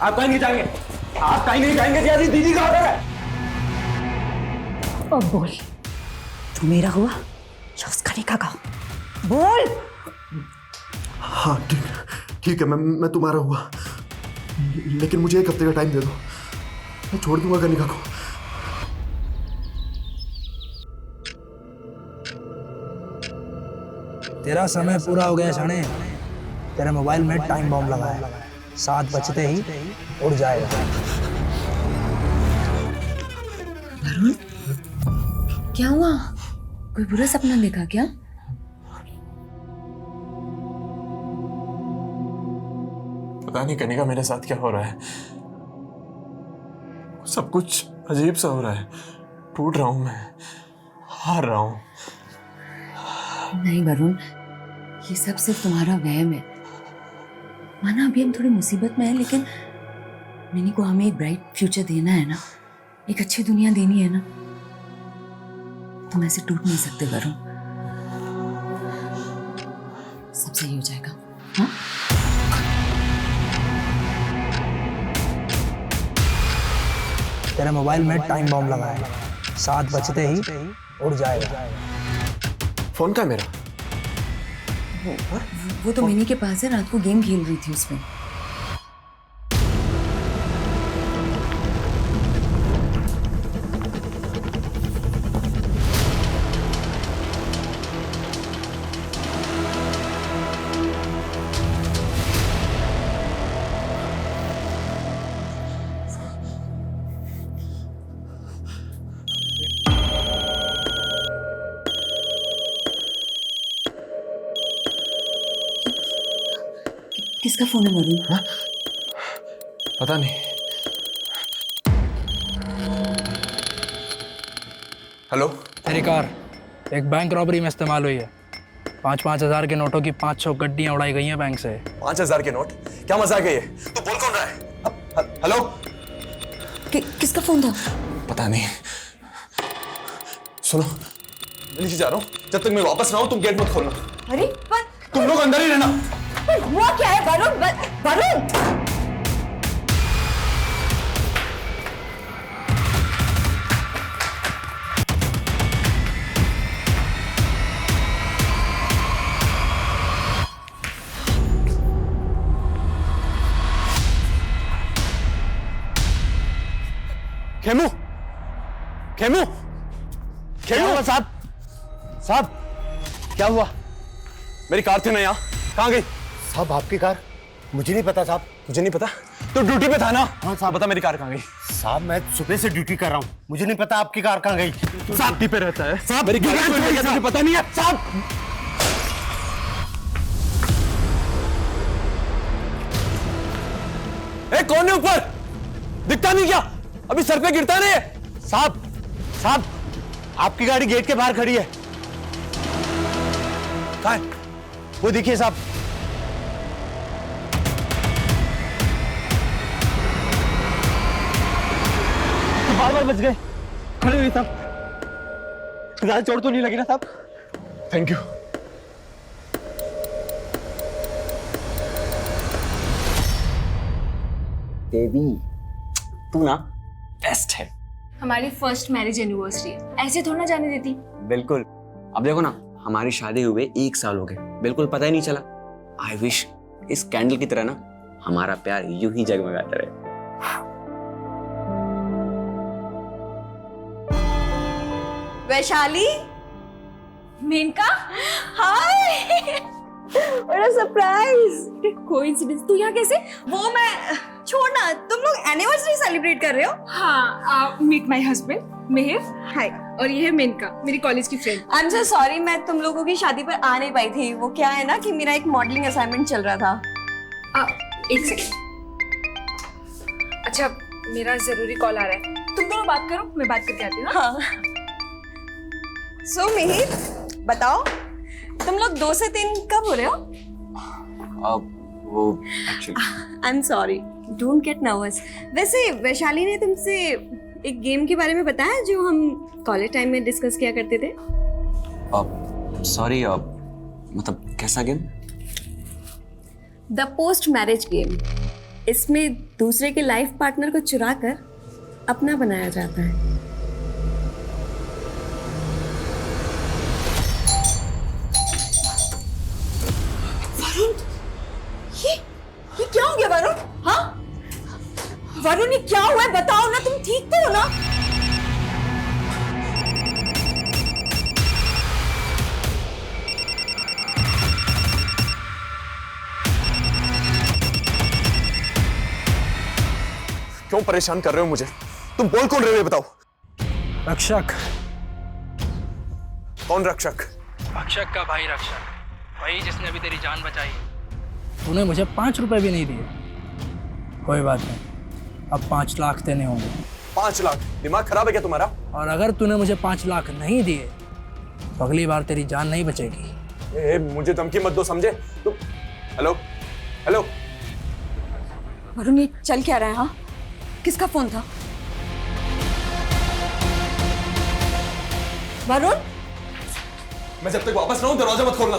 आप कहीं नहीं जाएंगे, आप कहीं नहीं जाएंगे जिया जी, दीदी का ऑर्डर है। अब बोल, तू मेरा हुआ या उसका निकाह का? बोल। हाँ ठीक है, मैं तुम्हारा हुआ, लेकिन मुझे 1 हफ्ते का टाइम दे दो, मैं छोड़ दूंगा कनिका को। तेरा समय पूरा हो गया शाने। तेरे मोबाइल में टाइम बॉम्ब लगा है, 7 बजते ही उड़ जाएगा। वरुण, क्या हुआ? कोई बुरा सपना देखा क्या? पता नहीं कनिका मेरे साथ क्या हो रहा है, सब कुछ अजीब सा हो रहा है। टूट रहा हूं मैं, हार रहा हूं। नहीं वरुण, ये सब सिर्फ तुम्हारा वहम है। माना अभी हम थोड़ी मुसीबत में हैं, लेकिन मिनी को हमें एक ब्राइट फ्यूचर देना है ना, एक अच्छी दुनिया देनी है ना। तुम ऐसे टूट नहीं सकते वरुण। सब सही हो जाएगा। हाँ? तेरे मोबाइल में टाइम बॉम्ब लगा है, 7 बजते ही उड़ जाएगा। फोन का मेरा? वो तो मिनी के पास है, रात को गेम खेल रही थी उसमें। किसका फोन है वरुण? हाँ? पता नहीं। हेलो? तेरी कार एक बैंक रॉबरी में इस्तेमाल हुई है। 5-5 हजार के नोटों की 500 गड्डियां उड़ाई गई हैं बैंक से। 5,000 के नोट? क्या मजाक है ये? तू बोल कौन रहा है? हेलो? किसका फोन था? पता नहीं। सुनो, मैं नीचे जा रहा हूँ, जब तक मैं वापस ना आऊँ तुम गेट मत खोलना। अरे पर तुम लोग अंदर ही रहना। हुआ क्या है वरुण? वरुण! खेमू, खेमू, खेमू साहब, साहब क्या हुआ? मेरी कार थी ना यहाँ, कहाँ गई? साहब आपकी कार? मुझे नहीं पता साहब। मुझे नहीं पता, तो ड्यूटी पे था ना? हाँ साहब। बता मेरी कार कहाँ गई? साहब मैं सुबह से ड्यूटी कर रहा हूँ, मुझे नहीं पता आपकी कार कहाँ गई। साहब ड्यूटी पे रहता है साहब, मेरी कार खोल गया, मुझे पता नहीं है साहब। ए, कौन है ऊपर? दिखता नहीं क्या? अभी सर पे गिरता नहीं है? साहब, साहब आपकी गाड़ी गेट के बाहर खड़ी है। कहाँ है? वो देखिए साहब। बार बच गए। खड़े हुए साहब, ज्यादा चोट तो नहीं लगी ना साहब? Thank you. बेबी तू ना बेस्ट है। हमारी फर्स्ट मैरिज एनिवर्सरी है, ऐसे थोड़ा ना जाने देती। बिल्कुल। अब देखो ना, हमारी शादी हुए 1 साल हो गए, बिल्कुल पता ही नहीं चला। आई विश इस कैंडल की तरह ना हमारा प्यार यूं ही जगमगाता रहे। वैशाली, मेनका, हाय! बड़ा सरप्राइज। कोइंसिडेंस, तू यहाँ कैसे? वो मैं छोड़ना, तुम लोग एनिवर्सरी सेलिब्रेट कर रहे हो? हाँ, मीट माय हस्बैंड मिहिर। हाय। और ये है मेनका, मेरी कॉलेज की friend. I am so sorry, मैं तुम लोगों की शादी पर आ नहीं पाई थी। वो क्या है ना कि मेरा एक मॉडलिंग असाइनमेंट चल रहा था। एक सेकेंड। अच्छा, मेरा जरूरी कॉल आ रहा है, तुम दोनों बात करो, मैं बात करके आती हूँ। हाँ। सो मिहिर, बताओ तुम लोग 2 से 3 कब हो रहे हो? वो actually I am sorry, don't get nervous. वैसे वैशाली ने तुमसे एक गेम के बारे में बताया जो हम कॉलेज टाइम में डिस्कस किया करते थे? सॉरी, मतलब कैसा game? The post marriage game. इसमें दूसरे के लाइफ पार्टनर को चुरा कर अपना बनाया जाता है। वरुण, ये क्या हो गया वरुण? हाँ वरुण, ये क्या हुआ है? बताओ ना, तुम ठीक तो हो ना? क्यों परेशान कर रहे हो मुझे? तुम बोल कौन रहे हो ये बताओ। रक्षक। कौन रक्षक? रक्षक का भाई रक्षक, वही जिसने अभी तेरी जान बचाई। तूने मुझे 5 रुपए भी नहीं दिए। कोई बात नहीं, अब 5 लाख देने होंगे। 5 लाख? दिमाग खराब है क्या तुम्हारा? और अगर तूने मुझे 5 लाख नहीं दिए तो अगली बार तेरी जान नहीं बचेगी। मुझे धमकी मत दो, समझे तुम? हेलो हेलो वरुण, ये चल क्या रहा है? हाँ, किसका फोन था? वरुण, मैं जब तक वापस ना हूं दरवाजा मत खोलना।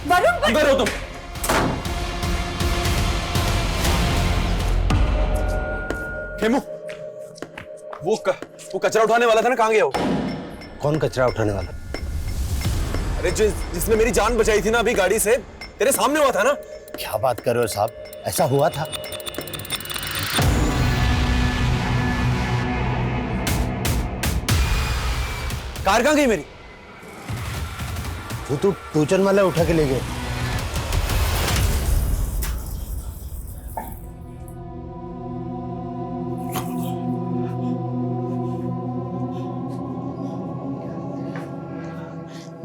वरुण, अंदर हो तुम। खेमू, वो कचरा उठाने वाला था ना, कहां गया वो? कौन कचरा उठाने वाला? अरे जिसने मेरी जान बचाई थी ना अभी गाड़ी से, तेरे सामने हुआ था ना। क्या बात कर रहे हो साहब, ऐसा हुआ था? कार कहां गई मेरी? वो तो टूचन वाला उठा के ले गए।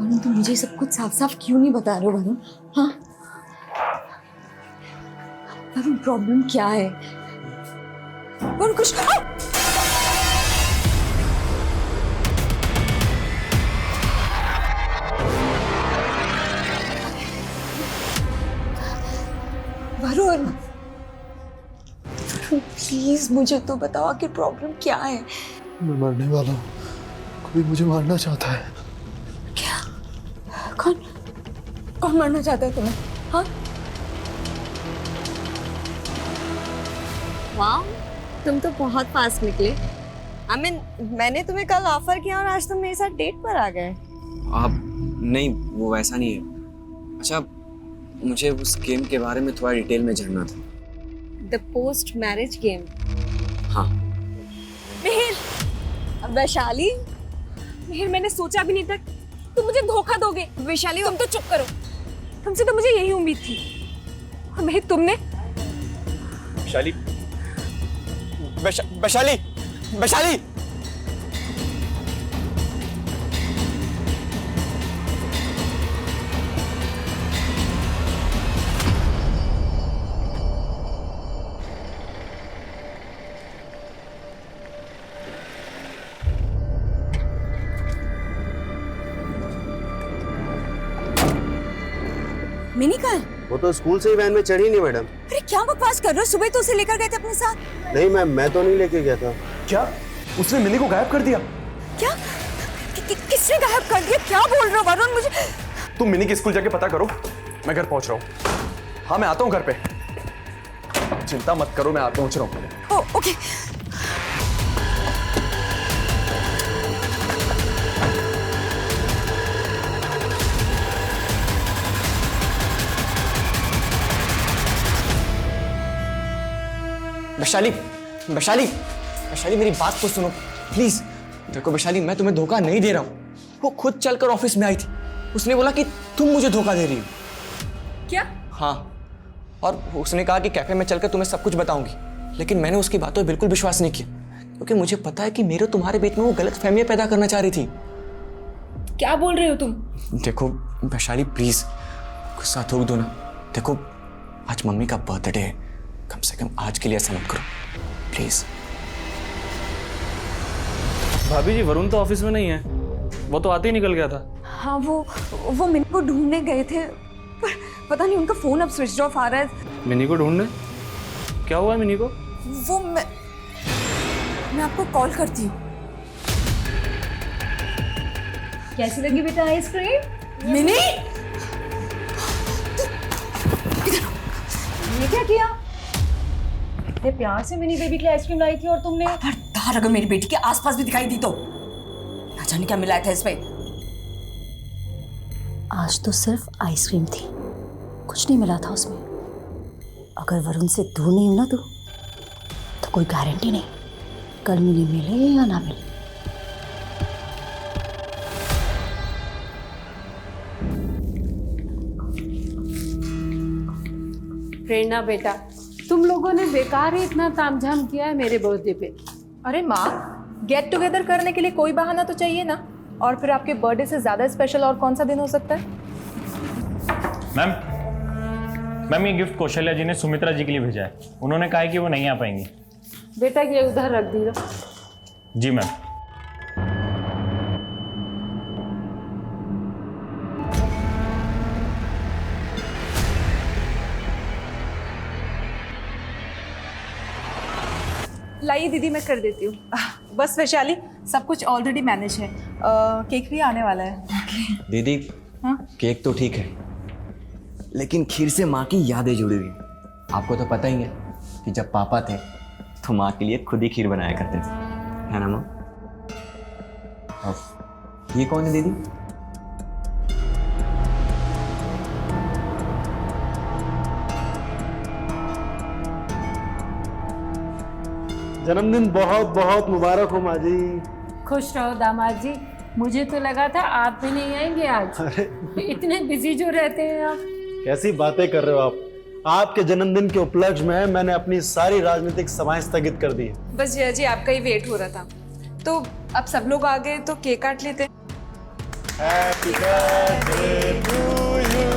वरुण, तुम मुझे सब कुछ साफ साफ क्यों नहीं बता रहे हो वरुण? हाँ वरुण, प्रॉब्लम क्या है? वरुण कुछ वरुण, प्लीज मुझे तो बताओ आखिर प्रॉब्लम क्या है? मैं मरने वाला हूँ, कोई मुझे मारना चाहता है। क्या? कौन कौन मरना चाहता है तुम्हें? हाँ, वाह, तुम तो बहुत फास्ट निकले। मैंने तुम्हें कल ऑफर किया और आज तुम मेरे साथ डेट पर आ गए। आप नहीं, वो वैसा नहीं है। अच्छा, मुझे उस गेम के बारे में थोड़ा डिटेल में जानना था। The post marriage game. हाँ। मिहिर, वैशाली, मिहिर, मैंने सोचा भी नहीं था तुम मुझे धोखा दोगे। वैशाली, तुम तो चुप करो। तुमसे तो मुझे यही उम्मीद थी। और मिहिर, तुमने वैशाली, वैशाली, वैशाली। मिनी कल? वो तो स्कूल से ही वैन में चढ़ी नहीं मैडम। अरे क्या बकवास कर रहे हो? सुबह तो उसे लेकर गए थे अपने साथ। नहीं मैम, मैं तो नहीं लेके गया था। क्या उसने मिनी को गायब कर दिया? क्या? किसने गायब कर दिया? क्या बोल रहे हो वरुण? मुझे तुम मिनी की स्कूल जाके पता करो, मैं घर पहुंच रहा हूँ। हाँ, मैं आता हूँ घर पे, चिंता मत करो, मैं आ पहुंच रहा हूँ। ओके। वैशाली, वैशाली, वैशाली, मेरी बात तो सुनो प्लीज। देखो वैशाली, मैं तुम्हें धोखा नहीं दे रहा हूँ। वो खुद चलकर ऑफिस में आई थी, उसने बोला कि तुम मुझे धोखा दे रही हो। क्या? हाँ, और उसने कहा कि कैफे में चलकर तुम्हें सब कुछ बताऊंगी, लेकिन मैंने उसकी बातों पर बिल्कुल विश्वास नहीं किया, क्योंकि मुझे पता है कि मेरे तुम्हारे बीच में वो गलत फहमियां पैदा करना चाह रही थी। क्या बोल रहे हो तुम? देखो वैशाली, प्लीज गुस्सा थोक दो ना। देखो आज मम्मी का बर्थडे है, कम से कम आज के लिए ऐसा मत करो प्लीज। भाभी जी, वरुण तो ऑफिस में नहीं है, वो तो आते ही निकल गया था। हाँ, वो मिनी को ढूंढने गए थे, पर पता नहीं उनका फोन अब स्विच ऑफ आ रहा है। मिनी को ढूंढने? क्या हुआ मिनी को? वो मैं आपको कॉल करती हूँ। कैसी लगी बेटा आइसक्रीम? मिनी, ये क्या किया? इतने प्यार से मिनी बेबी के लिए आइसक्रीम लाई थी और तुमने खबरदार अगर मेरी बेटी के आसपास भी दिखाई दी तो ना जाने क्या मिलाया था इसमें। आज तो सिर्फ आइसक्रीम थी, कुछ नहीं मिला था उसमें। अगर वरुण से दूर नहीं हूं ना तो कोई गारंटी नहीं कल मिनी मिले या ना मिले। प्रेरणा बेटा, तुम लोगों ने बेकार ही इतना तामझाम किया है मेरे बर्थडे पे। अरे माँ, गेट टुगेदर करने के लिए कोई बहाना तो चाहिए ना। और फिर आपके बर्थडे से ज्यादा स्पेशल और कौन सा दिन हो सकता है? मैम ये गिफ्ट कौशल्या जी ने सुमित्रा जी के लिए भेजा है। उन्होंने कहा है कि वो नहीं आ पाएंगी। बेटा ये उधर रख दीजिए। जी मैम। लाइए दीदी, मैं कर देती हूँ। बस वैशाली, सब कुछ ऑलरेडी मैनेज है। केक भी आने वाला है। दीदी हाँ? केक तो ठीक है, लेकिन खीर से माँ की यादें जुड़ी हुई हैं। आपको तो पता ही है कि जब पापा थे तो माँ के लिए खुद ही खीर बनाया करते थे, है ना माँ? अब ये कौन है दीदी? जन्मदिन बहुत बहुत मुबारक हो माँ जी। खुश रहो दामाद जी। मुझे तो लगा था आप भी नहीं आएंगे आज। अरे इतने बिजी जो रहते हैं आप। कैसी बातें कर रहे हो आप? आपके जन्मदिन के उपलक्ष्य में मैंने अपनी सारी राजनीतिक सभाएं स्थगित कर दी है। बस जया जी, आपका ही वेट हो रहा था। तो अब सब लोग आ गए तो केक काट लेते हैं। Happy birthday to you.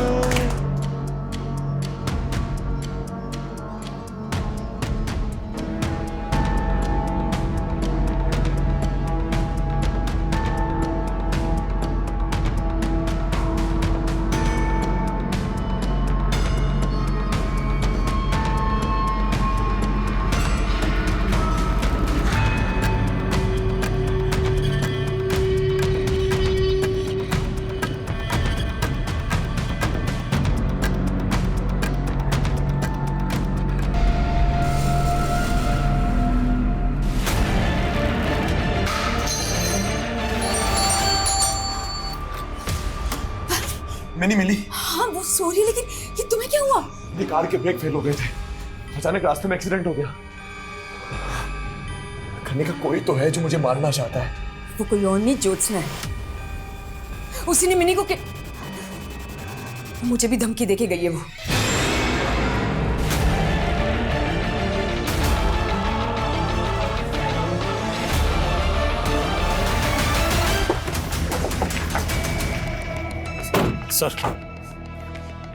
मैंने मिली। हाँ वो सॉरी, लेकिन ये तुम्हें क्या हुआ? मेरी कार के ब्रेक फेल हो गए थे, अचानक रास्ते में एक्सीडेंट हो गया। करने का कोई तो है जो मुझे मारना चाहता है। वो कोई और नहीं, ज्योत्सना है। उसी ने मिनी को मुझे भी धमकी देके गई है वो।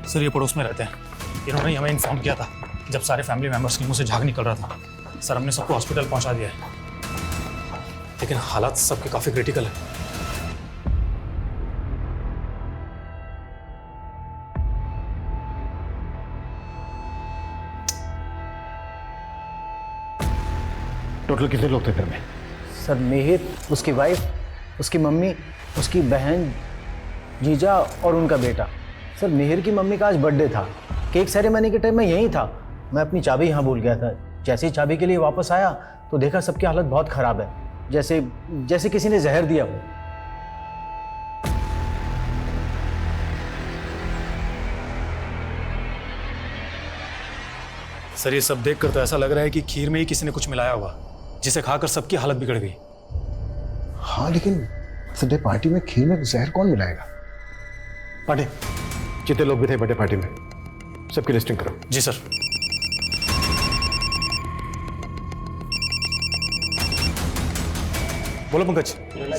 सर ये पड़ोस में रहते हैं। इन्होंने हमें इन्फॉर्म किया था जब सारे फैमिली मेंबर्स के मुंह से झाग निकल रहा था। सर हमने सबको हॉस्पिटल पहुंचा दिया है, लेकिन हालात सबके काफी क्रिटिकल है। टोटल कितने लोग थे घर में? सर मिहिर, उसकी वाइफ, उसकी मम्मी, उसकी बहन, जीजा और उनका बेटा। सर मिहिर की मम्मी का आज बर्थडे था। केक सेरेमनी के टाइम में यहीं था। मैं अपनी चाबी यहाँ भूल गया था। जैसे ही चाबी के लिए वापस आया तो देखा सबकी हालत बहुत ख़राब है, जैसे किसी ने जहर दिया हो। सर ये सब देखकर तो ऐसा लग रहा है कि खीर में ही किसी ने कुछ मिलाया होगा, जिसे खाकर सबकी हालत बिगड़ गई। हाँ लेकिन बर्थडे पार्टी में खीर में जहर कौन मिलाएगा? पार्टी जितने लोग भी थे बर्थडे पार्टी में, सबकी लिस्टिंग करो। जी सर। बोलो पंकज।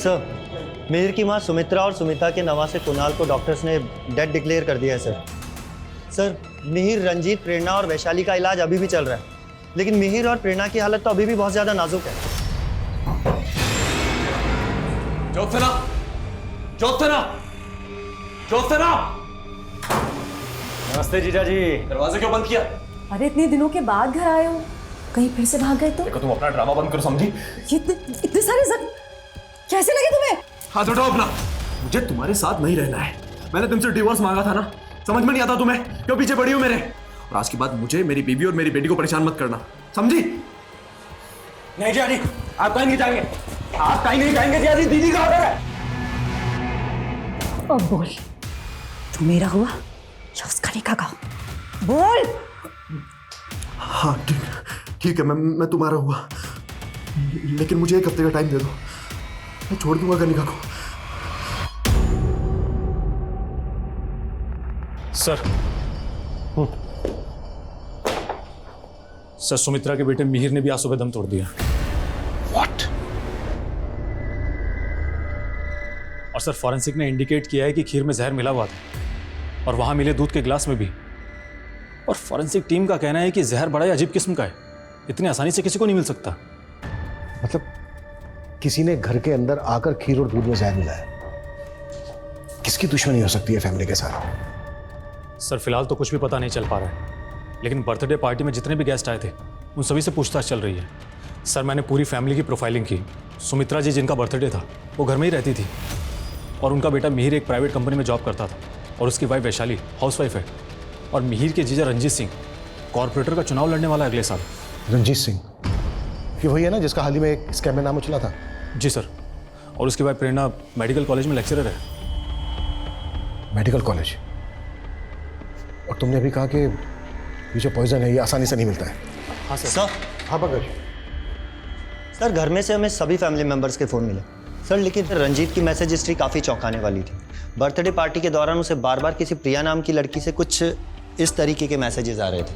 सर मिहिर की मां सुमित्रा और सुमिता के नवासे कुणाल को डॉक्टर्स ने डेड डिक्लेयर कर दिया है। सर मिहिर, रंजीत, प्रेरणा और वैशाली का इलाज अभी भी चल रहा है, लेकिन मिहिर और प्रेरणा की हालत तो अभी भी बहुत ज्यादा नाजुक है। ज्योत्सना, ज्योत्सना, ज्योत्सना! नमस्ते जीजा जी। दरवाजा क्यों बंद किया? अरे इतने दिनों के बाद घर आए हो, कहीं फिर से भाग गए तो? देखो तुम अपना ड्रामा बंद करो, समझी? ये इतने सारे जख्म कैसे लगे तुम्हें? हाथ उठाओ अपना। मुझे तुम्हारे साथ नहीं रहना है। मैंने तुमसे डिवोर्स मांगा था ना, समझ में नहीं आता तुम्हें? क्यों पीछे पड़ी हो मेरे? और आज के बाद मुझे, मेरी बीवी और मेरी बेटी को परेशान मत करना, समझी? नहीं जियाजी, आप कहीं नहीं जाएंगे, आप कहीं नहीं जाएंगे जियाजी, दीदी का ऑर्डर है। अब बोल, तू मेरा हुआ या उसका निकाह का? बोल। हाँ ठीक है, मैं तुम्हारा हुआ, लेकिन मुझे 1 हफ्ते का टाइम दे दो, मैं छोड़ दूंगा कनिका को। सर सर, सुमित्रा के बेटे मिहिर ने भी आज सुबह दम तोड़ दिया। व्हाट? और सर फॉरेंसिक ने इंडिकेट किया है कि खीर में जहर मिला हुआ था और वहां मिले दूध के गिलास में भी। और फॉरेंसिक टीम का कहना है कि जहर बड़ा ही अजीब किस्म का है, इतनी आसानी से किसी को नहीं मिल सकता। मतलब किसी ने घर के अंदर आकर खीर और दूध में जहर मिलाया? किसकी दुश्मनी हो सकती है फैमिली के साथ? सर फिलहाल तो कुछ भी पता नहीं चल पा रहा है, लेकिन बर्थडे पार्टी में जितने भी गेस्ट आए थे उन सभी से पूछताछ चल रही है। सर मैंने पूरी फैमिली की प्रोफाइलिंग की। सुमित्रा जी जिनका बर्थडे था वो घर में ही रहती थी और उनका बेटा मिहिर एक प्राइवेट कंपनी में जॉब करता था और उसकी वाइफ वैशाली हाउसवाइफ है। और मिहिर के जीजा रंजीत सिंह कॉर्पोरेटर का चुनाव लड़ने वाला है अगले साल। रंजीत सिंह ये वही है ना जिसका हाल ही में एक स्कैम में नाम उछला था? जी सर। और उसकी वाइफ प्रेरणा मेडिकल कॉलेज में लेक्चरर है। Medical college? और तुमने अभी कहा कि ये जो पॉइजन है ये आसानी से नहीं मिलता है। हाँ सर। सर, हाँ पंकज। सर घर में से हमें सभी फैमिली मेंबर्स के फ़ोन मिले सर, लेकिन रंजीत की मैसेज हिस्ट्री काफ़ी चौंकाने वाली थी। बर्थडे पार्टी के दौरान उसे बार बार किसी प्रिया नाम की लड़की से कुछ इस तरीके के मैसेजेस आ रहे थे।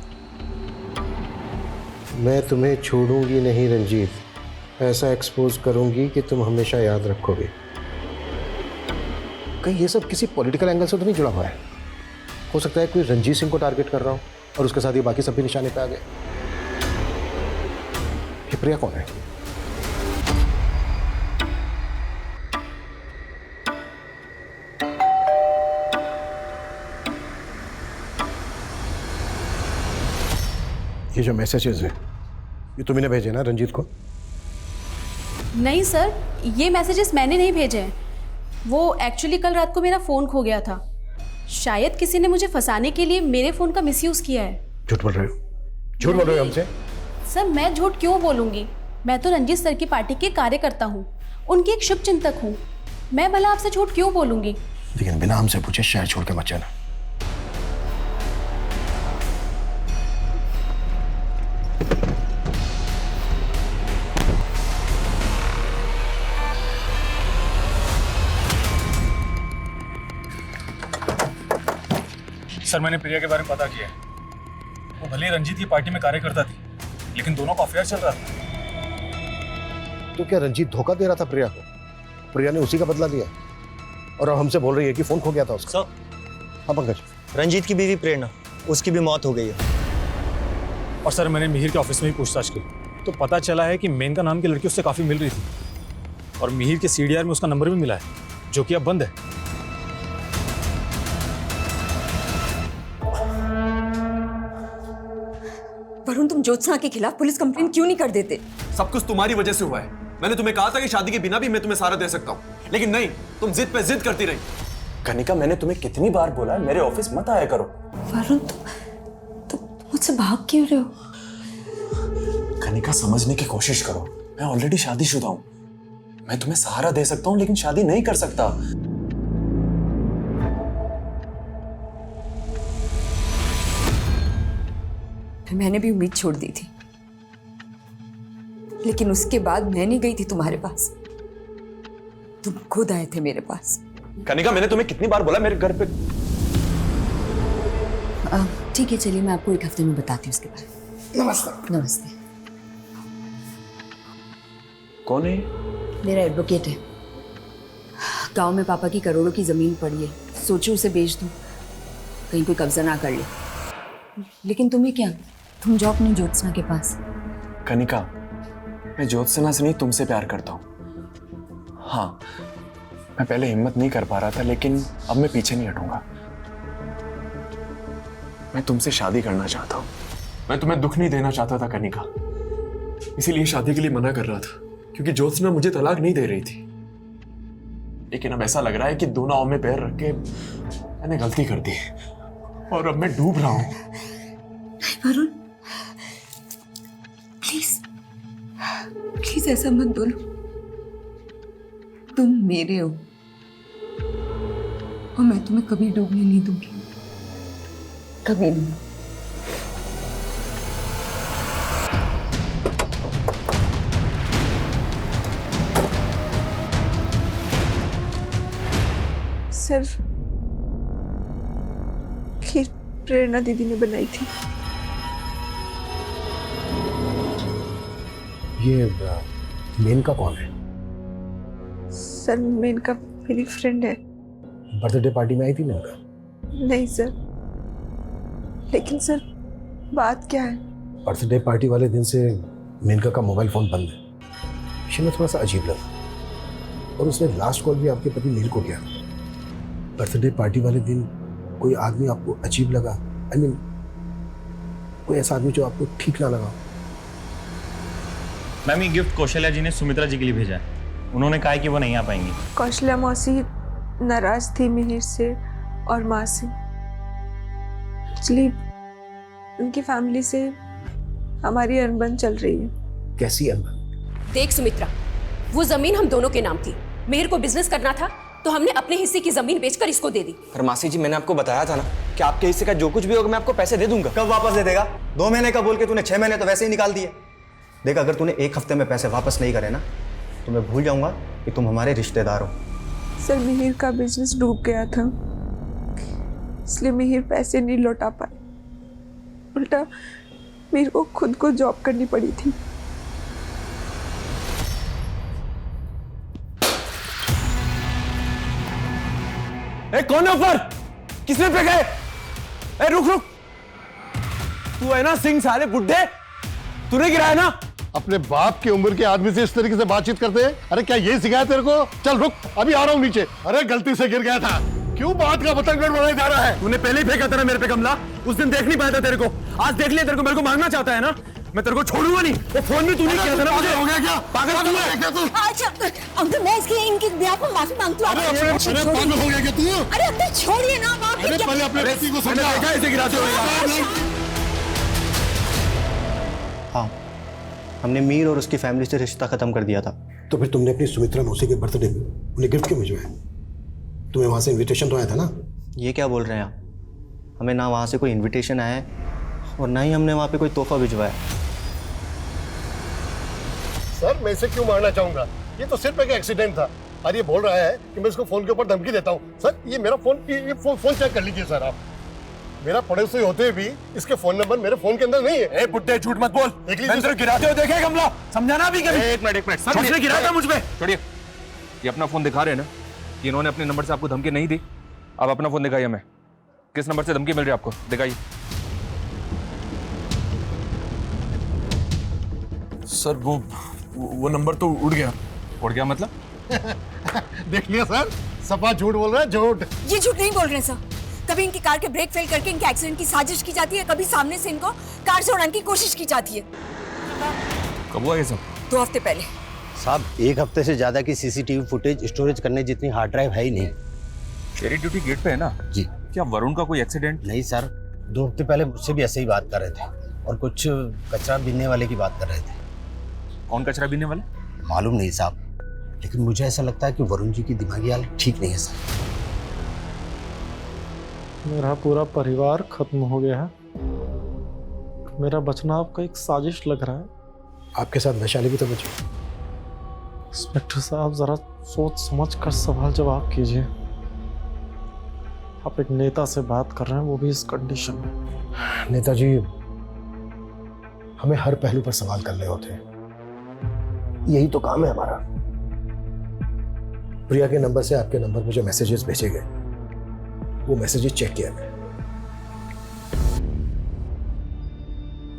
मैं तुम्हें छोड़ूंगी नहीं रंजीत, ऐसा एक्सपोज करूंगी कि तुम हमेशा याद रखोगे। कहीं ये सब किसी पॉलिटिकल एंगल से तो नहीं जुड़ा हुआ है? हो सकता है कोई रंजीत सिंह को टारगेट कर रहा हो और उसके साथ ये बाकी सब भी निशाने पे आ गए। ये प्रिया कौन है? ये जो मैसेजेस है ये तुमने भेजे ना रंजीत को? नहीं सर, ये मैसेजेस मैंने नहीं भेजे हैं। वो एक्चुअली कल रात को मेरा फ़ोन खो गया था। शायद किसी ने मुझे फंसाने के लिए मेरे फ़ोन का मिसयूज़ किया है। झूठ बोल रहे हो? झूठ बोल रहे हो हमसे? सर मैं झूठ क्यों बोलूँगी? मैं तो रंजीत सर की पार्टी के कार्यकर्ता हूँ, उनकी एक शुभ चिंतक हूँ। मैं भला आपसे झूठ क्यों बोलूँगी? लेकिन बिना हमसे पूछे शहर छोड़ के मत जाना। सर मैंने प्रिया के बारे में पता किया है। वो भले ही रंजीत की पार्टी में कार्यकर्ता थी, लेकिन दोनों का अफेयर चल रहा था। तो क्या रंजीत धोखा दे रहा था प्रिया को? प्रिया ने उसी का बदला लिया और अब हमसे बोल रही है कि फोन खो गया था उसका। सर। हाँ पंकज। रंजीत की बीवी प्रेरणा, उसकी भी मौत हो गई है। और सर मैंने मिहिर के ऑफिस में भी पूछताछ की तो पता चला है कि मेनका नाम की लड़की उससे काफ़ी मिल रही थी और मिहिर के CDR में उसका नंबर भी मिला है, जो कि अब बंद है। वरुण, तुम ज्योत्सना के खिलाफ पुलिस कंप्लेंट क्यों नहीं कर देते? सब कुछ तुम्हारी वजह से हुआ है। मैंने तुम्हें कहा था कि शादी के बिना भी मैं तुम्हें सारा दे सकता हूँ, लेकिन नहीं, तुम जिद पे जिद करती रही। कनिका, मैंने तुम्हें कितनी बार बोला है मेरे ऑफिस मत आया करो। वरुण, तुम मुझसे भाग क्यों रहे हो? कनिका समझने की कोशिश करो, मैं ऑलरेडी शादीशुदा हूँ। मैं तुम्हें सहारा दे सकता हूँ लेकिन शादी नहीं कर सकता। मैंने भी उम्मीद छोड़ दी थी, लेकिन उसके बाद मैं नहीं गई थी तुम्हारे पास, तुम खुद आए थे मेरे पास। कनिका, मैंने तुम्हें कितनी बार बोला मेरे घर पे। ठीक है, चलिए मैं आपको 1 हफ्ते में बताती हूँ उसके बारे में। नमस्ते। नमस्ते। कौन है? मेरा एडवोकेट है। गांव में पापा की करोड़ों की जमीन पड़ी है, सोचो उसे बेच दूं, कहीं कोई कब्जा ना कर ले। लेकिन तुम्हें क्या, तुम जाओ अपनी ज्योत्सना के पास। कनिका, मैं ज्योत्सना से नहीं तुमसे प्यार करता हूँ। हाँ, मैं पहले हिम्मत नहीं कर पा रहा था, लेकिन अब मैं पीछे नहीं हटूंगा। मैं तुमसे शादी करना चाहता हूँ। मैं तुम्हें दुख नहीं देना चाहता था कनिका, इसीलिए शादी के लिए मना कर रहा था, क्योंकि ज्योत्सना मुझे तलाक नहीं दे रही थी। लेकिन अब ऐसा लग रहा है कि 2 नाव में पैर रख के मैंने गलती कर दी और अब मैं डूब रहा हूँ। वरुण प्लीज प्लीज ऐसा मत बोलो। तुम मेरे हो और मैं तुम्हें कभी डूबने नहीं दूंगी, कभी नहीं। सिर्फ खीर प्रेरणा दीदी ने बनाई थी। ये मेनका कौन है? सर मेनका मेरी फ्रेंड है। बर्थडे पार्टी में आई थी मेनका? नहीं सर, लेकिन सर बात क्या है? बर्थडे पार्टी वाले दिन से मेनका का मोबाइल फोन बंद है। इसे थोड़ा सा अजीब लगा और उसने लास्ट कॉल भी आपके पति नील को किया। बर्थडे पार्टी वाले दिन कोई आदमी आपको अजीब लगा? आई मीन कोई ऐसा आदमी जो आपको ठीक ना लगा? मैम ये गिफ्ट कौशल्या जी ने सुमित्रा जी के लिए भेजा है। उन्होंने कहा है कि वो नहीं आ पाएंगी। कौशल्या मौसी नाराज थी मिहिर से और माँ से। एक्चुअली उनकी फैमिली से हमारी अनबन चल रही है। कैसी अनबन? देख सुमित्रा, वो जमीन हम दोनों के नाम थी। मिहिर को बिजनेस करना था तो हमने अपने हिस्से की जमीन बेचकर इसको दे दी। पर मासी जी मैंने आपको बताया था ना कि आपके हिस्से का जो कुछ भी होगा मैं आपको पैसे दे दूंगा। कब वापस दे देगा? 2 महीने का बोल के तूने 6 महीने तो वैसे ही निकाल दिए। देख, अगर तूने 1 हफ्ते में पैसे वापस नहीं करे ना तो मैं भूल जाऊंगा कि तुम हमारे रिश्तेदार हो। सर मिहिर का बिजनेस डूब गया था, इसलिए मिहिर पैसे नहीं लौटा पाए। उल्टा मेरे को खुद को जॉब करनी पड़ी थी। ए, कौन है ऊपर? किसने फेंका है? ए, रुक रुक, तू है ना सिंह साले बुड्ढे, तूने गिराया ना? अपने बाप की उम्र के आदमी से इस तरीके से बातचीत करते हैं? अरे क्या ये सिखाया तेरे को? चल रुक, अभी आ रहा हूँ नीचे। अरे गलती से गिर गया था। क्यों बात का पतंग बढ़ाया जा रहा है? तूने पहले ही फेंका था ना मेरे पे गमला। उस दिन देख नहीं पाया था तेरे को, आज देख लिया तेरे को। मेरे को मारना चाहता है ना? मैं तेरे को छोड़ूंगा नहीं। वो फोन भी तूने किया था ना मुझे। हो गया क्या? पागल तू है क्या तू? अच्छा अंकल, मैं इसके इनके ब्याह को माफी मांगती हूँ। अरे पागल हो गया क्या तू? अरे अंकल छोड़िए ना आप। अरे पहले अपने पति को समझा। देखा इसे गिराते हुए। हाँ, हमने मीर और उसकी फैमिली से रिश्ता खत्म कर दिया था। तो फिर तुमने अपनी सुमित्रा मौसी के बर्थडे में उन्हें गिफ्ट क्यों भिजवाया? तुम्हें वहां से इनविटेशन तो आया था ना? ये क्या बोल रहे हैं आप? हमें ना वहाँ से कोई इनविटेशन आया है और ना ही हमने वहाँ पे कोई तोहफा भिजवाया। सर मैं इसे क्यों मारना चाहूंगा? ये तो सिर्फ एक एक्सीडेंट था और ये बोल रहा है कि मैं इसको फोन के ऊपर धमकी देता हूँ। सर ये मेरा फोन चेक कर लीजिए सर। आप मेरा पड़ोसी होते हुए भी इसके फोन नंबर मेरे फोन के अंदर नहीं है। ए बुड्ढे, झूठ मत बोल। मैंने तेरे गिराते हुए देखा है गमला, समझाना भी कभी। एक मिनट सर उसने गिराया था मुझ पे। छोड़िए, ये अपना फोन दिखा रहे हैं ना कि इन्होंने अपने नंबर से आपको धमकी नहीं दी। आप अपना फोन दिखाइए हमें, किस नंबर से धमकी मिल रही है आपको, दिखाइए। सर वो नंबर तो उड़ गया। उड़ गया मतलब? देख लिया सर, सपा झूठ बोल रहा है। झूठ? ये झूठ नहीं बोल रहे सर। कभी इनकी कार के ब्रेक फेल करके इनके एक्सीडेंट की साजिश की जाती है, कभी सामने से इनको कार से उड़ाने की कोशिश की जाती है। कब हुआ ये सब? 2 हफ्ते पहले। साहब 1 हफ्ते से ज्यादा की सीसीटीवी फुटेज स्टोरेज करने जितनी हार्ड ड्राइव है ही नहीं। तेरी ड्यूटी गेट पे है ना? जी। क्या वरुण का कोई एक्सीडेंट? नहीं सर, 2 हफ्ते पहले मुझसे भी ऐसे ही बात कर रहे थे और कुछ कचरा बीनने वाले की बात कर रहे थे। कौन कचरा बीनने वाले? मालूम नहीं साहब, लेकिन मुझे ऐसा लगता है कि वरुण जी की दिमागी हालत ठीक नहीं है सर। मेरा पूरा परिवार खत्म हो गया है। मेरा बचना आपका एक साजिश लग रहा है। आपके साथ वैशाली भी तो बची। इंस्पेक्टर साहब जरा सोच समझ कर सवाल जवाब कीजिए। आप एक नेता से बात कर रहे हैं, वो भी इस कंडीशन में। नेताजी, हमें हर पहलू पर सवाल करने होते हैं, यही तो काम है हमारा। प्रिया के नंबर से आपके नंबर पर जो मैसेजेस भेजे गए, वो मैसेजेस चेक किया गया।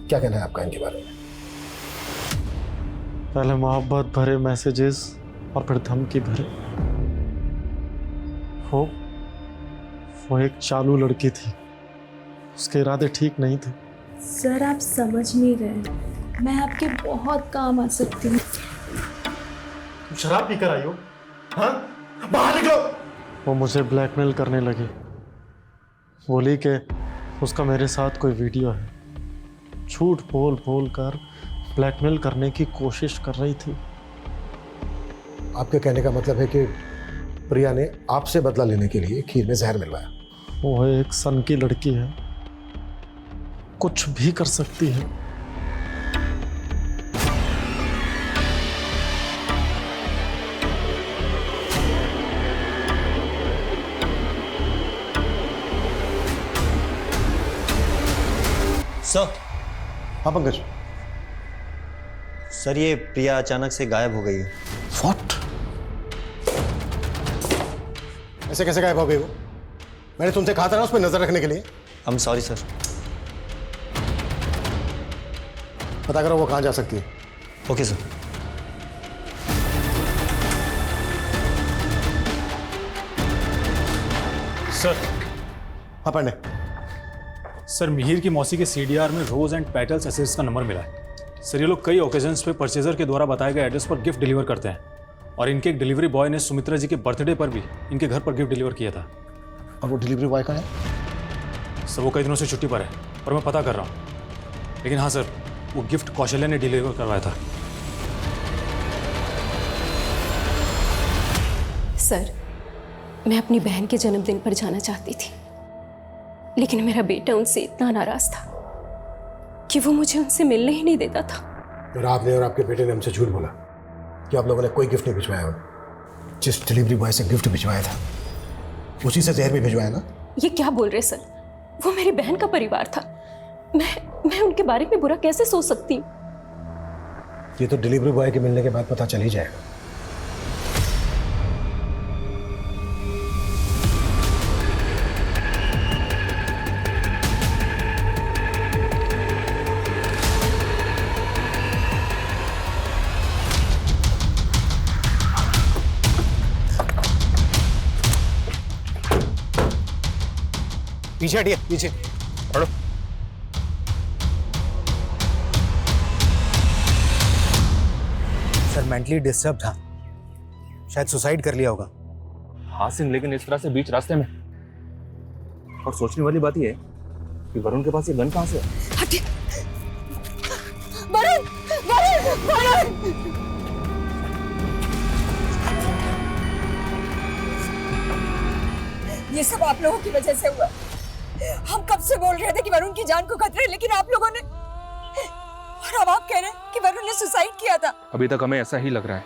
क्या कहना है आपका इनके बारे में? पहले मोहब्बत भरे मैसेजेस और फिर धमकी भरे। वो एक चालू लड़की थी, उसके इरादे ठीक नहीं थे। सर आप समझ नहीं रहे, मैं आपके बहुत काम आ सकती हूँ। तुम शराब पीकर आई हो? हाँ? बाहर निकलो। वो मुझे ब्लैकमेल करने लगी, बोली कि उसका मेरे साथ कोई वीडियो है झूठ बोल बोल कर ब्लैकमेल करने की कोशिश कर रही थी। आपके कहने का मतलब है कि प्रिया ने आपसे बदला लेने के लिए खीर में जहर मिलवाया? वो एक सन की लड़की है, कुछ भी कर सकती है। सर। हाँ पंकज। सर ये प्रिया अचानक से गायब हो गई है। What? ऐसे कैसे गायब हो गई वो? मैंने तुमसे कहा था ना उस पर नजर रखने के लिए। I'm sorry sir. पता करो वो कहाँ जा सकती है। Okay sir. सर। हाँ पांडे। सर मिहिर की मौसी के सीडीआर में रोज एंड पेटल्स एसेट्स का नंबर मिला है। सर ये लोग कई ओकेजन्स पे परचेजर के द्वारा बताए गए एड्रेस पर गिफ्ट डिलीवर करते हैं और इनके एक डिलीवरी बॉय ने सुमित्रा जी के बर्थडे पर भी इनके घर पर गिफ्ट डिलीवर किया था। और वो डिलीवरी बॉय कहाँ है? सर वो कई दिनों से छुट्टी पर है और मैं पता कर रहा हूँ, लेकिन हाँ सर वो गिफ्ट कौशल्या ने डिलीवर करवाया था। सर मैं अपनी बहन के जन्मदिन पर जाना चाहती थी, लेकिन मेरा बेटा उनसे इतना नाराज था कि वो मुझे उनसे मिलने ही नहीं देता था। फिर आपने और आपके बेटे ने हमसे झूठ बोला कि आप लोगों ने कोई गिफ्ट नहीं भिजवाया। जिस डिलीवरी बॉय से गिफ्ट भिजवाया था उसी से जहर भी भिजवाया ना? ये क्या बोल रहे सर? वो मेरी बहन का परिवार था। मैं उनके बारे में बुरा कैसे सोच सकती हूँ? ये तो डिलीवरी बॉय के मिलने के बाद पता चल ही जाएगा। पीछे हटिए, पीछे हटो। सर मेंटली डिस्टर्ब था, शायद सुसाइड कर लिया होगा। हाँ सिंह, लेकिन इस तरह से बीच रास्ते में। और सोचने वाली बात यह है कि वरुण के पास ये गन कहाँ से है? हटिए। वरुण, वरुण, वरुण! ये सब आप लोगों की वजह से हुआ। हम कब से बोल रहे थे कि वरुण की जान को खतरा है, लेकिन आप लोगों ने, और अब आप कह रहे हैं कि वरुण ने सुसाइड किया था। अभी तक हमें ऐसा ही लग रहा है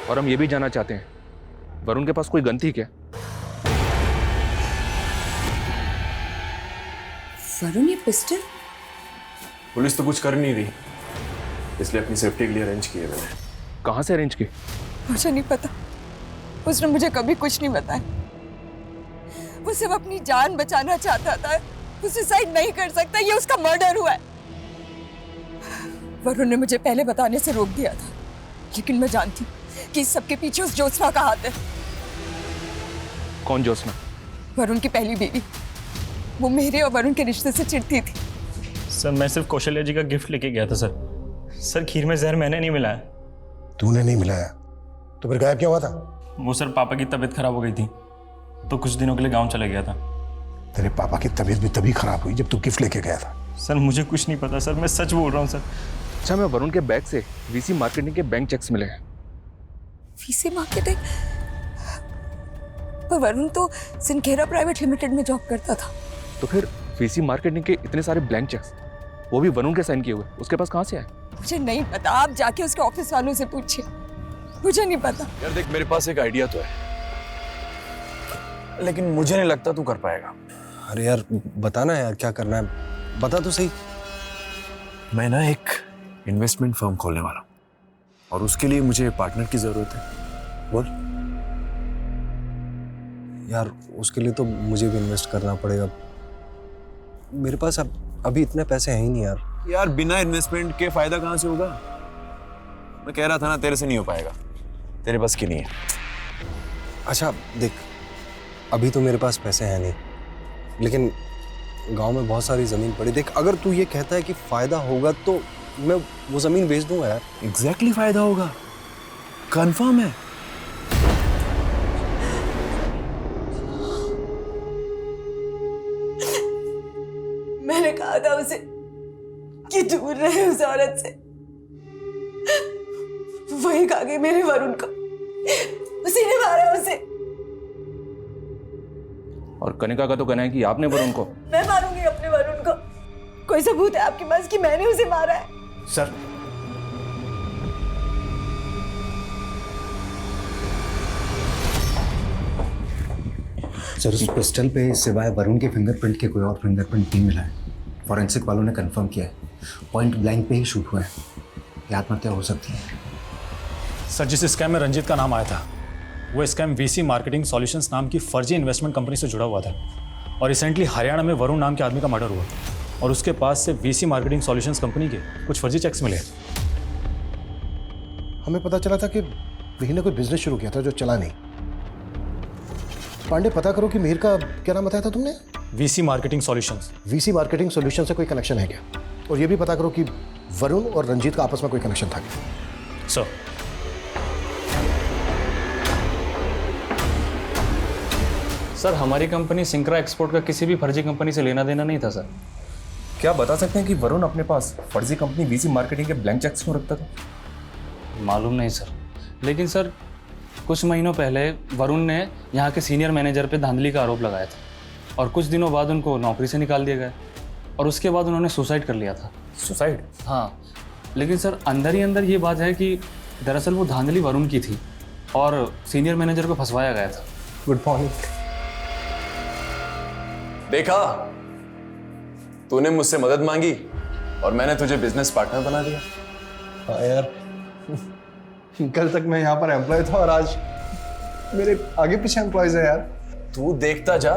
और हम ये भी जानना चाहते हैं वरुण के पास कोई गन थी क्या? वरुण ये पिस्टल? पुलिस तो कुछ कर नहीं रही, इसलिए अपनी सेफ्टी के लिए अरेंज किए मैंने। कहाँ से अरेंज की? मुझे नहीं पता, उसने मुझे कभी कुछ नहीं बताया। वो सिर्फ अपनी जान बचाना चाहता था। वो सुसाइड नहीं कर सकता, ये उसका मर्डर हुआ है। वरुण ने मुझे पहले बताने से रोक दिया था, लेकिन मैं जानती कि इस सबके पीछे उस ज्योत्सना का हाथ है। कौन ज्योत्सना? वरुण की पहली बीवी। वो मेरे और वरुण के रिश्ते से चिढ़ती थी। सर मैं सिर्फ कौशल्या जी का गिफ्ट लेके गया था सर। सर खीर में जहर मैंने नहीं मिलाया। तूने नहीं मिलाया तो फिर गायब क्या हुआ था? वो सर पापा की तबीयत खराब हो गई थी तो कुछ दिनों के लिए गांव चला गया था। तेरे पापा की तबीयत भी तभी खराब हुई जब तू गिफ्ट लेके गया था। सर मुझे कुछ नहीं पता सर, मैं सच बोल रहा हूँ सर। अच्छा, मैं वरुण के बैग से वीसी मार्केटिंग के बैंक चेक्स मिले हैं। VC marketing? पर वरुण तो सिनखेरा प्राइवेट लिमिटेड में जॉब करता था। तो फिर वीसी मार्केटिंग के इतने सारे ब्लैंक चेक्स, वो भी वरुण के साइन किए हुए, उसके पास कहाँ से आए? मुझे नहीं पता, आप जाके उसके ऑफिस वालों से पूछिए, मुझे नहीं पता। यार देख, मेरे पास एक आइडिया तो है, लेकिन मुझे नहीं लगता तू कर पाएगा। अरे यार बताना यार, क्या करना है बता तो सही। मैं ना एक इन्वेस्टमेंट फर्म खोलने वाला हूँ और उसके लिए मुझे पार्टनर की जरूरत है। बोल। यार उसके लिए तो मुझे भी इन्वेस्ट करना पड़ेगा। मेरे पास अभी इतने पैसे हैं ही नहीं यार। यार बिना इन्वेस्टमेंट के फायदा कहाँ से होगा? मैं कह रहा था ना, तेरे से नहीं हो पाएगा, तेरे बस की नहीं है। अच्छा देख, अभी तो मेरे पास पैसे हैं नहीं, लेकिन गांव में बहुत सारी जमीन पड़ी। देख अगर तू ये कहता है कि फायदा होगा तो मैं वो जमीन बेच दूंगा यार। एग्जैक्टली फायदा होगा, कंफर्म है। मैंने कहा था उसे औरत से। वही खा गई मेरे वरुण को, उसी ने मारा उसे। और कनिका का तो कहना है कि आपने वरुण को। मैं मारूंगी अपने वरुण को। कोई सबूत है आपके पास कि मैंने उसे मारा है? सर, सर उस पिस्टल पे सिवाय वरुण के फिंगरप्रिंट के कोई और फिंगरप्रिंट नहीं मिला है। फॉरेंसिक वालों ने कंफर्म किया है, पॉइंट ब्लैंक पे ही शूट हुआ है। ये आत्महत्या हो सकती है। सर, जिस स्कैम में रंजीत का नाम आया था वो स्कैम वीसी मार्केटिंग सॉल्यूशंस नाम की फर्जी इन्वेस्टमेंट कंपनी से जुड़ा हुआ था। और रिसेंटली हरियाणा में वरुण नाम के आदमी का मर्डर हुआ और उसके पास से वीसी मार्केटिंग सॉल्यूशंस कंपनी के कुछ फर्जी चेक्स मिले। हमें पता चला था कि मिहिर ने कोई बिजनेस शुरू किया था जो चला नहीं। पांडे, पता करो कि मिहिर का क्या नाम बताया था तुमने? VC marketing solutions. VC marketing solution से कोई कनेक्शन है क्या? और ये भी पता करो कि वरुण और रंजीत का आपस में कोई कनेक्शन था क्या? सर, सर हमारी कंपनी सिंक्रा एक्सपोर्ट का किसी भी फर्जी कंपनी से लेना देना नहीं था सर। क्या आप बता सकते हैं कि वरुण अपने पास फर्जी कंपनी वीसी मार्केटिंग के ब्लैंक चेक्स क्यों रखता था? मालूम नहीं सर, लेकिन सर कुछ महीनों पहले वरुण ने यहाँ के सीनियर मैनेजर पे धांधली का आरोप लगाया था और कुछ दिनों बाद उनको नौकरी से निकाल दिया गया और उसके बाद उन्होंने सुसाइड कर लिया था। सुसाइड? हाँ, लेकिन सर अंदर ही अंदर ये बात है कि दरअसल वो धांधली वरुण की थी और सीनियर मैनेजर को फंसवाया गया था। Good morning. देखा, तूने मुझसे मदद मांगी और मैंने तुझे बिजनेस पार्टनर बना दिया। हाँ यार, कल तक मैं यहाँ पर एम्प्लॉय था और आज मेरे आगे पीछे एम्प्लॉयज है यार। तू देखता जा,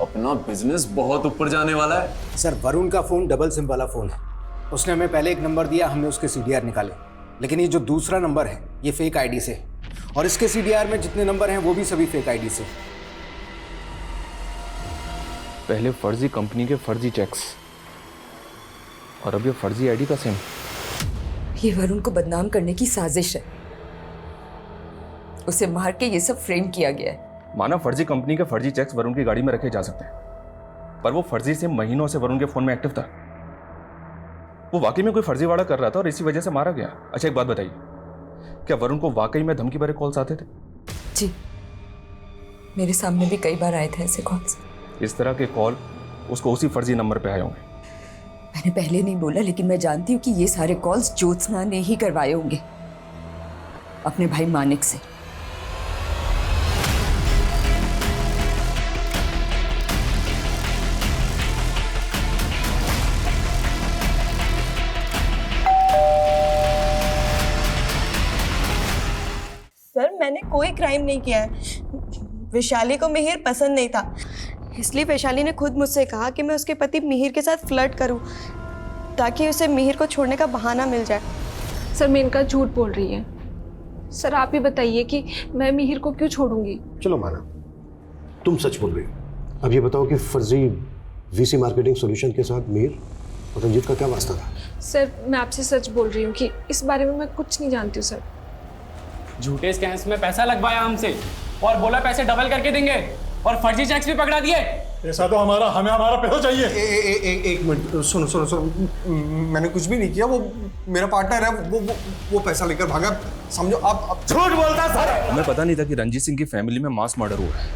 अपना बिजनेस बहुत ऊपर जाने वाला है। सर, वरुण का फ़ोन डबल सिम वाला फ़ोन है। उसने हमें पहले एक नंबर दिया, हमने उसके CDR निकाले, लेकिन ये जो दूसरा नंबर है ये फेक आईडी से, और इसके CDR में जितने नंबर हैं वो भी सभी फेक आईडी से। पहले फर्जी कंपनी के फर्जी चेक्स और अब ये फर्जी आईडी का सिम। ये वरुण को बदनाम करने की साजिश है। उसे मार के ये सब फ्रेम किया गया है। माना फर्जी कंपनी के फर्जी चेक्स वरुण की गाड़ी में रखे जा सकते हैं, पर वो फर्जी सिम महीनों से वरुण के फोन में एक्टिव था। वो वाकई में कोई फर्जीवाड़ा कर रहा था और इसी वजह से मारा गया। अच्छा एक बात बताइए, क्या वरुण को वाकई में धमकी भरे कॉल्स आते थे? जी, मेरे सामने भी कई बार आए थे ऐसे कॉल्स। इस तरह के कॉल उसको उसी फर्जी नंबर पे आए होंगे। मैंने पहले नहीं बोला, लेकिन मैं जानती हूँ कि ये सारे कॉल्स ज्योत्सना ने ही करवाए होंगे अपने भाई मानिक से। सर मैंने कोई क्राइम नहीं किया है। वैशाली को मिहिर पसंद नहीं था, इसलिए वैशाली ने खुद मुझसे कहा कि मैं उसके पति मिहिर के साथ फ्लर्ट करूं ताकि उसे मिहिर को छोड़ने का बहाना मिल जाए। सर मेनका झूठ बोल रही है। सर आप ही बताइए कि मैं मिहिर को क्यों छोड़ूंगी? चलो माना, तुम सच बोल रही हो। अब ये बताओ कि फर्जी वीसी मार्केटिंग सॉल्यूशन के साथ मिहिर और रंजीत का क्या वास्ता था? सर मैं आपसे सच बोल रही हूँ कि इस बारे में मैं कुछ नहीं जानती हूँ। सर झूठे स्कैम्स में पैसा लगवाया हमसे और बोला पैसे डबल करके देंगे और फर्जी चेक्स भी पकड़ा दिए। ऐसा तो हमें हमारा पैसा चाहिए। एक मिनट, सुनो सुनो सुनो, मैंने कुछ भी नहीं किया। वो मेरा पार्टनर है, वो पैसा लेकर भागा। समझो आप झूठ बोलता सर। हमें पता नहीं था कि रंजीत सिंह की फैमिली में मास मर्डर हुआ है।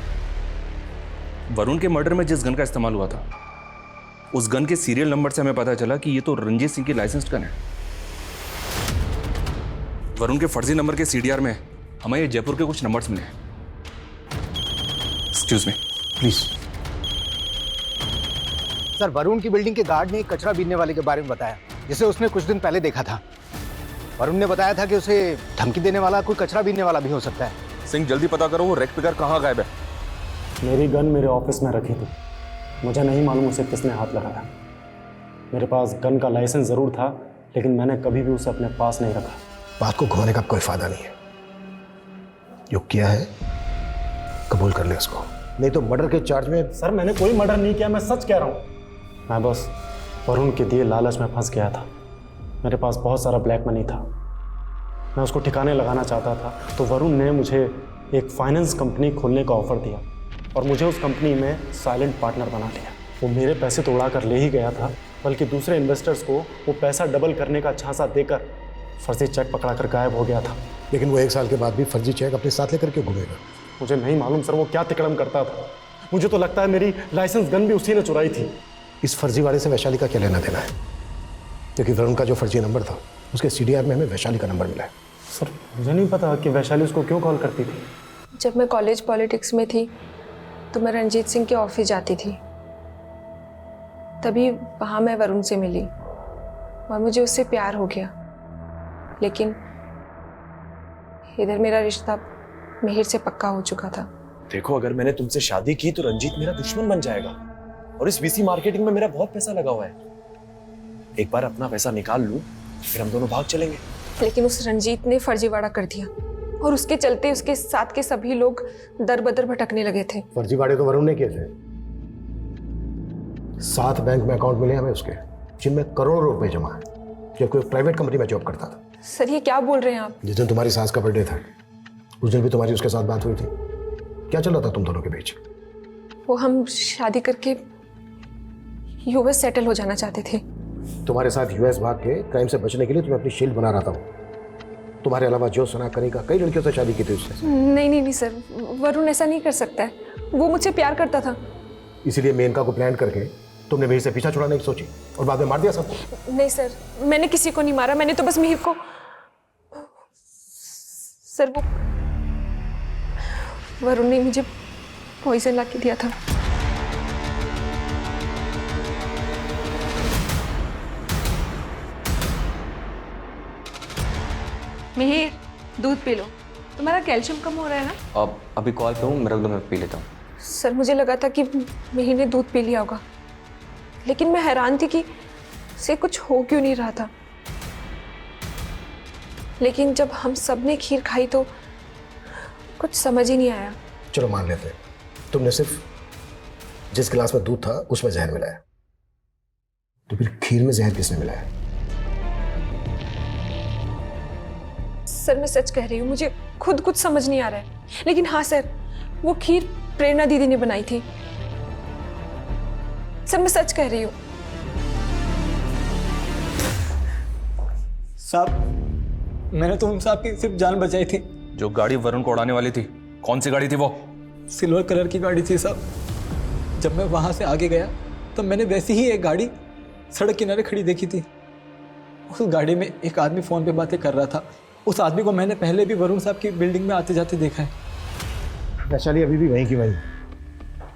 वरुण के मर्डर में जिस गन का इस्तेमाल हुआ था उस गन के सीरियल नंबर से हमें पता चला कि ये तो रंजीत सिंह की लाइसेंस्ड गन है। वरुण के फर्जी नंबर के CDR में हमें ये जयपुर के कुछ नंबर्स मिले हैं। Excuse me please. Sir, Varun की बिल्डिंग के गार्ड ने एक कचरा बीनने वाले के बारे में बताया जिसे उसने कुछ दिन पहले देखा था। वरुण ने बताया था कि उसे धमकी देने वाला कोई कचरा बीनने वाला भी हो सकता है। सिंह जल्दी पता करो वो रेक पिकर कहाँ गायब है। मेरी गन मेरे ऑफिस में रखी थी, मुझे नहीं मालूम उसे किसने हाथ लगाया। मेरे पास गन का लाइसेंस ज़रूर था, लेकिन मैंने कभी भी उसे अपने पास नहीं रखा। बात को घुमाने का कोई फायदा नहीं है। जो किया है कबूल कर ले उसको, नहीं तो मर्डर के चार्ज में। सर मैंने कोई मर्डर नहीं किया, मैं सच कह रहा हूँ। मैं बस वरुण के दिए लालच में फंस गया था। मेरे पास बहुत सारा ब्लैक मनी था, मैं उसको ठिकाने लगाना चाहता था। तो वरुण ने मुझे एक फाइनेंस कंपनी खोलने का ऑफर दिया और मुझे उस कंपनी में साइलेंट पार्टनर बना लिया। वो मेरे पैसे तो उड़ा कर ले ही गया था, बल्कि दूसरे इन्वेस्टर्स को वो पैसा डबल करने का झांसा देकर फर्जी चेक पकड़ा कर गायब हो गया था। लेकिन वो 1 साल के बाद भी फर्जी चेक अपने साथ लेकर क्यों घूमेगा? मुझे नहीं मालूम सर वो क्या तिकड़म करता था। मुझे तो लगता है मेरी लाइसेंस गन भी उसी ने चुराई थी। इस फर्जी वाले से वैशाली का क्या लेना देना है? क्योंकि वरुण का जो फर्जी नंबर था उसके CDR में हमें वैशाली का नंबर मिला है। सर मुझे नहीं पता कि वैशाली उसको क्यों कॉल करती थी। जब मैं कॉलेज पॉलिटिक्स में थी तो मैं रणजीत सिंह के ऑफिस जाती थी, तभी वहाँ मैं वरुण से मिली और मुझे उससे प्यार हो गया। लेकिन इधर मेरा रिश्ता मिहिर से पक्का हो चुका था। देखो, अगर मैंने तुमसे शादी की तो रंजीत मेरा दुश्मन बन जाएगा, और इस VC मार्केटिंग में मेरा बहुत पैसा लगा हुआ है। एक बार अपना पैसा निकाल लूं, फिर हम दोनों भाग चलेंगे। लेकिन उस रंजीत ने फर्जीवाड़ा कर दिया और उसके चलते उसके साथ के सभी लोग दर बदर भटकने लगे थे। फर्जीवाड़े तो वरुण ने किए थे। 7 बैंक में अकाउंट मिले हमें उसके, जिनमें करोड़ों रुपए जमा है, जबकि वो प्राइवेट कंपनी में जॉब करता था। सर ये क्या बोल रहे हैं आप? जिस दिन तुम्हारी सास का बर्थडे था उस दिन भी तुम्हारी उसके साथ बात हुई थी। क्या चल रहा था तुम दोनों के बीच? वो हम शादी करके US सेटल हो जाना चाहते थे। तुम्हारे साथ US भाग के क्राइम से बचने के लिए तुम्हें अपनी शील्ड बना रहा था। तुम्हारे अलावा जो सना कनिका कई लड़कियों से शादी की थी उससे। नहीं सर, वरुण ऐसा नहीं कर सकता है। वो मुझसे प्यार करता था। इसीलिए मेनका को प्लान करके तुमने मिहिर से पीछा छुड़ाने की सोची और बाद में मार दिया सबको। नहीं सर, मैंने किसी को नहीं मारा, मैंने तो बस मिहिर को। सर वो वरुण ने मुझे पॉइजन ला के दिया था। मिहिर, दूध पी लो, तुम्हारा कैल्शियम कम हो रहा है ना। अब अभी कॉल पे हूँ, मेरा दो मैं पी लेता हूँ। सर मुझे लगा था कि मिहिर ने दूध पी लिया होगा, लेकिन मैं हैरान थी कि उसे कुछ हो क्यों नहीं रहा था। लेकिन जब हम सब ने खीर खाई तो कुछ समझ ही नहीं आया। चलो मान लेते हैं, तुमने सिर्फ जिस गिलास में दूध था उसमें जहर मिलाया, तो फिर खीर में जहर किसने मिलाया? सर मैं सच कह रही हूँ, मुझे खुद कुछ समझ नहीं आ रहा है। लेकिन हाँ सर, वो खीर प्रेरणा दीदी ने बनाई थी। सर मैं सच कह रही हूँ। साहब, मैंने तो उन साहब की सिर्फ जान बचाई थी। जो गाड़ी वरुण को उड़ाने वाली थी, कौन सी गाड़ी थी वो? सिल्वर कलर की गाड़ी थी साहब। जब मैं वहां से आगे गया तो मैंने वैसी ही एक गाड़ी सड़क किनारे खड़ी देखी थी। उस गाड़ी में एक आदमी फोन पे बातें कर रहा था। उस आदमी को मैंने पहले भी वरुण साहब की बिल्डिंग में आते जाते देखा है। वैशाली अभी भी वहीं की वहीं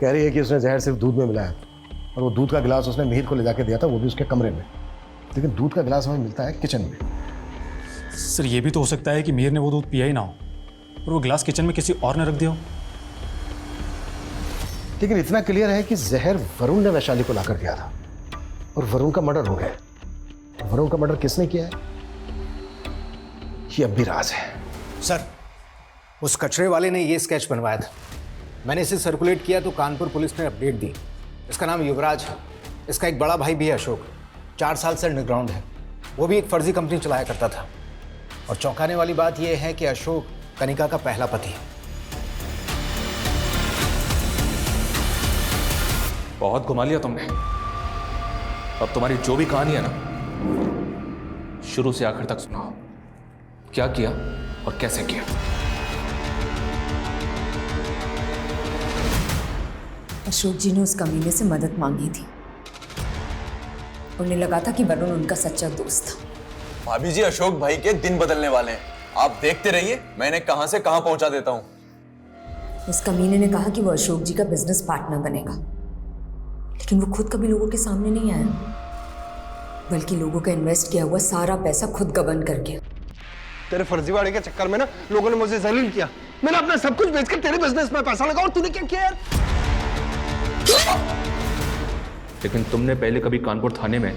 कह रही है कि उसने जहर सिर्फ दूध में मिलाया, और वो दूध का गिलास उसने मिहिर को ले जाके दिया था, वो भी उसके कमरे में। लेकिन दूध का गिलास हमें मिलता है किचन में। सर ये भी तो हो सकता है कि मिहिर ने वो दूध पिया ही ना हो और वो गिलास किचन में किसी और ने रख दिया हो। लेकिन इतना क्लियर है कि जहर वरुण ने वैशाली को लाकर दिया था और वरुण का मर्डर हो गया। वरुण का मर्डर किसने किया है ये अब भी राज है। सर, उस कचरे वाले ने ये स्केच बनवाया था। मैंने इसे सर्कुलेट किया तो कानपुर पुलिस ने अपडेट दी। इसका नाम युवराज है। इसका एक बड़ा भाई भी है अशोक, 4 साल से अंडरग्राउंड है। वो भी एक फर्जी कंपनी चलाया करता था। और चौंकाने वाली बात यह है कि अशोक कनिका का पहला पति है। बहुत घुमा लिया तुमने। अब तुम्हारी जो भी कहानी है ना, शुरू से आखिर तक सुनाओ। क्या किया और कैसे किया? अशोक जी ने उस कमीने से मदद मांगी थी। उन्हें लगा था कि वरुण उनका सच्चा दोस्त था। भाभी जी, अशोक भाई के दिन बदलने वाले हैं, आप देखते रहिए, मैं इन्हें कहां से कहां पहुंचा देता हूं। उस कमीने ने कहा कि वो अशोक जी का बिजनेस पार्टनर बनेगा, लेकिन वो खुद कभी लोगों के सामने नहीं आया, बल्कि लोगों का इन्वेस्ट किया हुआ सारा पैसा खुद गबन कर गया। तेरे फर्जीवाड़े के चक्कर में ना लोगों ने मुझे जलील किया। मैंने अपना सब कुछ बेचकर तेरे बिजनेस में पैसा लगा और तूने क्या किया यार? लेकिन तुमने पहले कभी कानपुर थाने में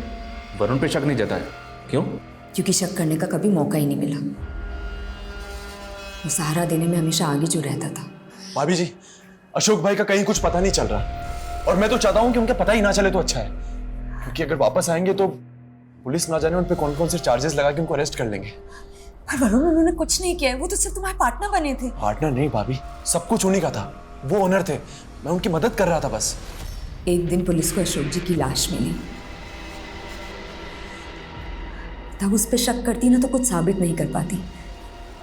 वरुण पे शक नहीं जताया, क्यों? क्योंकि शक करने का कभी मौका ही नहीं मिला। वो सहारा देने में हमेशा आगे जो रहता था। भाभी जी, अशोक भाई का कहीं कुछ पता नहीं चल रहा, और मैं तो चाहता हूं कि उनका पता ही ना चले तो अच्छा है, क्योंकि अगर वापस आएंगे तो पुलिस ना जाने उन पे कौन कौन से चार्जेस लगा के उनको अरेस्ट कर लेंगे। पर वरुण, उन्होंने कुछ नहीं किया है, वो तो सिर्फ तुम्हारे पार्टनर बने थे। पार्टनर नहीं भाभी, सब कुछ उन्हीं का था। वो ओनर थे, मैं उनकी मदद कर रहा था बस। एक दिन पुलिस को अशोक जी की लाश मिली तब उस पर शक करती ना तो कुछ साबित नहीं कर पाती।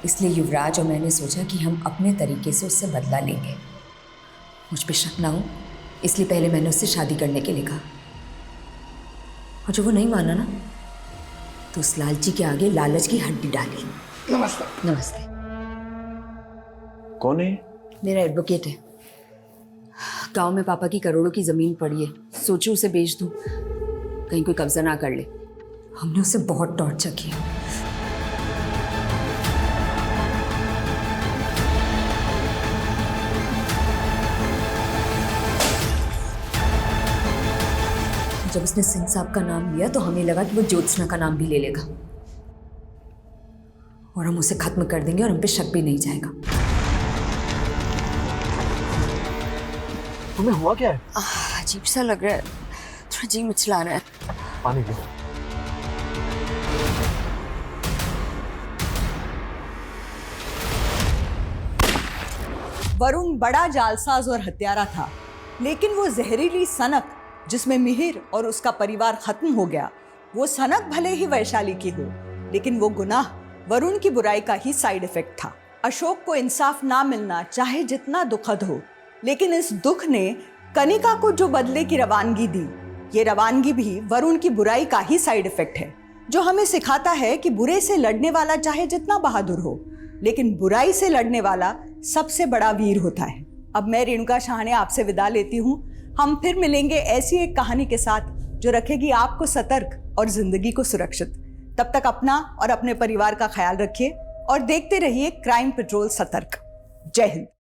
इसलिए युवराज और मैंने सोचा कि हम अपने तरीके से उससे बदला लेंगे। मुझ पे शक ना हो इसलिए पहले मैंने उससे शादी करने के लिए कहा, और जब वो नहीं माना ना तो उस लालची के आगे लालच की हड्डी डाली। नमस्ते। नमस्ते। कौन है? मेरा एडवोकेट है। गांव में पापा की करोड़ों की जमीन पड़ी है, सोचूं उसे बेच दूं, कहीं कोई कब्जा ना कर ले। हमने उसे बहुत टॉर्चर किया। जब उसने सिंह साहब का नाम लिया तो हमें लगा कि वो ज्योत्सना का नाम भी ले लेगा और हम उसे खत्म कर देंगे और हम पे शक भी नहीं जाएगा। तुम्हें हुआ क्या है? अजीब सा लग रहा है, थोड़ा जी मिचला रहा है। पानी लो। वरुण बड़ा जालसाज और हत्यारा था, लेकिन वो जहरीली सनक जिसमें मिहिर और उसका परिवार खत्म हो गया, वो सनक भले ही वैशाली की हो, लेकिन वो गुनाह वरुण की बुराई का ही साइड इफेक्ट था। अशोक को इंसाफ ना मिलना चाहे जितना दुखद हो, लेकिन इस दुख ने कनिका को जो बदले की रवानगी दी, ये रवानगी भी वरुण की बुराई का ही साइड इफेक्ट है, जो हमें सिखाता है कि बुरे से लड़ने वाला चाहे जितना बहादुर हो, लेकिन बुराई से लड़ने वाला सबसे बड़ा वीर होता है। अब मैं रेणुका शाहने आपसे विदा लेती हूँ। हम फिर मिलेंगे ऐसी एक कहानी के साथ जो रखेगी आपको सतर्क और जिंदगी को सुरक्षित। तब तक अपना और अपने परिवार का ख्याल रखिए और देखते रहिए क्राइम पेट्रोल सतर्क। जय हिंद।